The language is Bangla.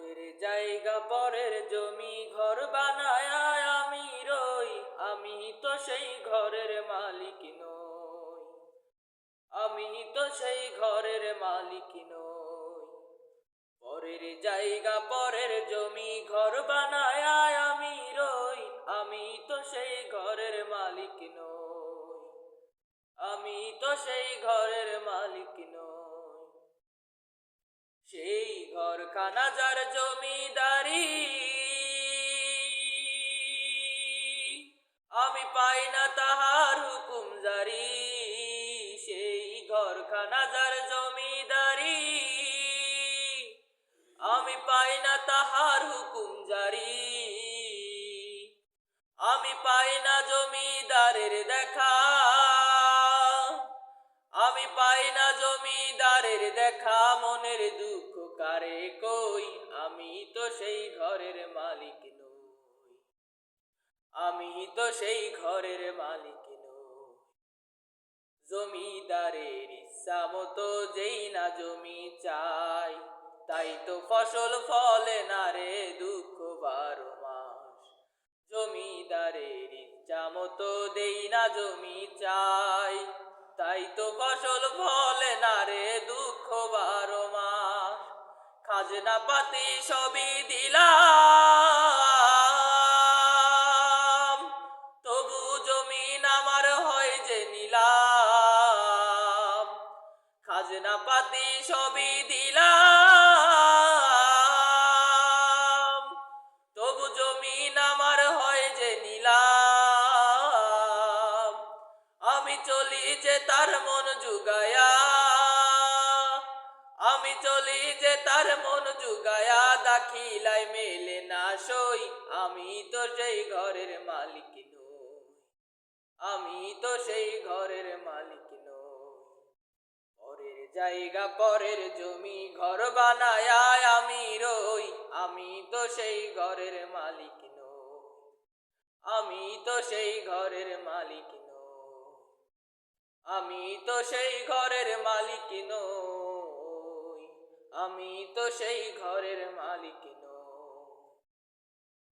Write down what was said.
পরের জায়গা পরের জমি ঘর বানায় আমি রই, আমি তো সেই ঘরের মালিক নই, আমি তো সেই ঘরের মালিক নই। পরের জায়গা পরের জমি ঘর বানায় আমি রই, আমি তো সেই ঘরের মালিক নই, আমি তো সেই ঘরের মালিক নই। সেই ঘরখানা যার জমিদারি, আমি পাই না তাহার হুকুম জারি। সেই ঘরখানা যার জমিদারি, আমি পাই না তাহার হুকুম জারি। আমি পাই না জমিদারের দেখা, আমি পাই না জমিদারের দেখা। মনের দুঃখ কারে কই, আমি তো সেই ঘরের মালিক নই, আমি তো সেই ঘরের মালিক নই। জমিদারের ইচ্ছা মতো যেই না জমি চাই, তাই তো ফসল ফলে না রে দুঃখ 12 মাস। জমিদারের ইচ্ছা মতো দেই না জমি চাই, তাই তো ফসল ফলে না রে দুঃখ 12 মাস। খাজনা পাতি সবই দিলাম, তবু জমিন আমার হয় যে নিলাম। খাজনা পাতি সবই দিলাম, তবু জমিন আমার হয় যে নিলাম। আমি চলি যে তার মন জুগায়া, আমি চলি যে তার মন জুগায়া। দাখিলাই মেলে না সই, আমি তো সেই ঘরের মালিক নই, আমি তো সেই ঘরের মালিক নই। পরের জায়গা পরের জমি ঘর বানায় আমি রই, আমি তো সেই ঘরের মালিক নই, আমি তো সেই ঘরের মালিক নই, আমি তো সেই ঘরের মালিক নই, আমি তো সেই ঘরের মালিক।